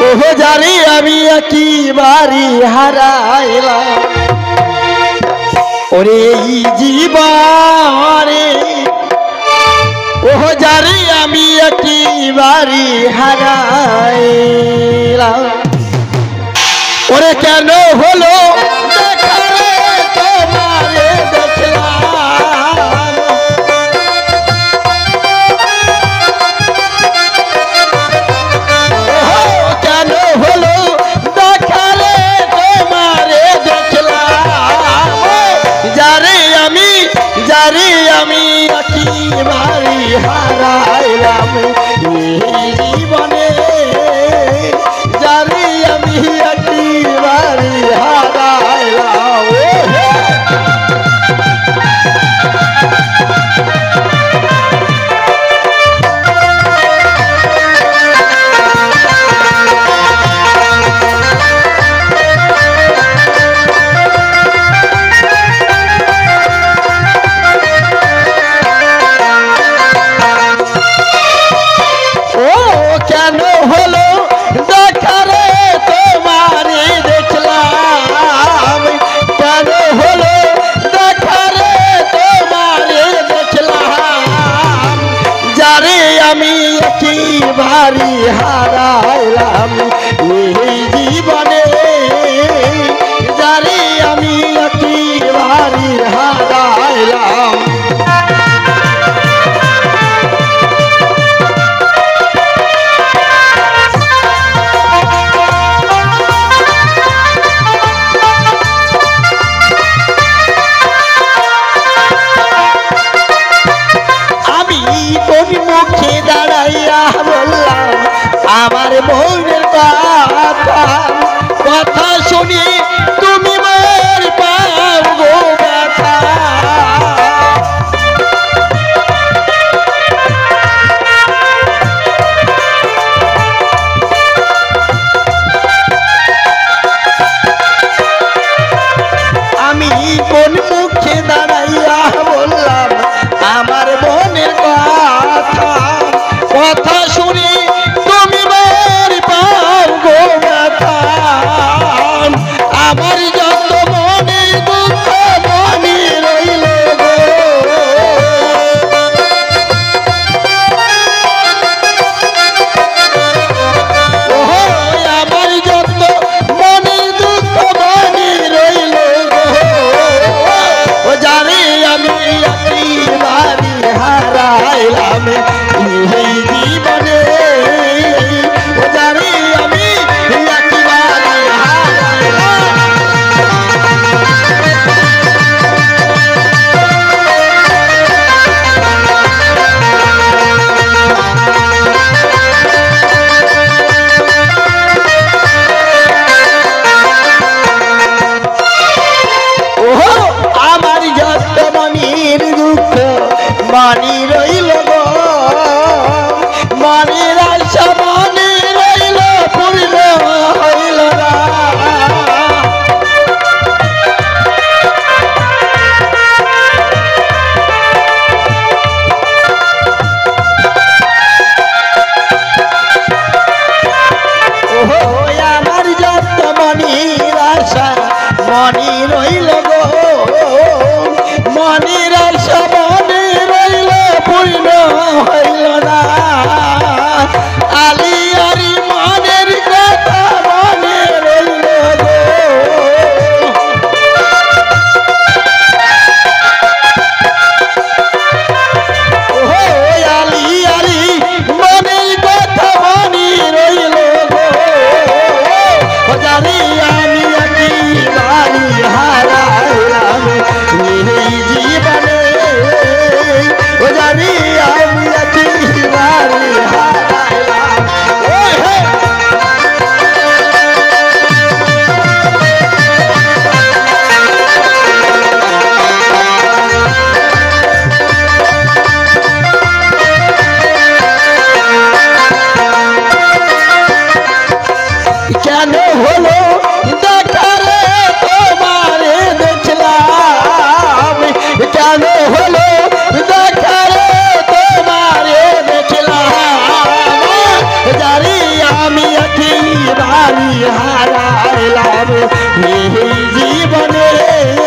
ওহো জানি আমি একেবারে হারাইলাম ওরে এই জীবনে ওহো জানি আমি একেবারে হারাইলাম ওরে কেন হলো আমি একেবারে হারাইলাম এই জীবনে জানি আমি একেবারে হারাইলাম একেবারে হারাইলাম এই জীবনে জানি আমি একেবারে হারাইলাম আমি তোর মুখে দাঁড়াইয়া বললাম আমার মনের কথা শুনি তুমি মোর পাও গো ব্যথা আমি কোন মুখে দাঁড়াইয়া বললাম আমার মনের কথা শুনি তুমি মোর পাও গো ব্যথা আমার যত মনে দুঃখ মনে রইল গো আমার যত মনে দুঃখ মনে রইল গো জানি আমি একেবারে হারাইলাম এই জীবনে জানি আমি একেবারে হারাইলাম ওহো আমার যত মনের দুঃখ মানি রইল গো মনের আশা মনে রইল পূর্ণ হইল না ওহো আমার যত মনের আশা মনে রইল গো মনের আশা মনে রইল তোমার এই জীবনে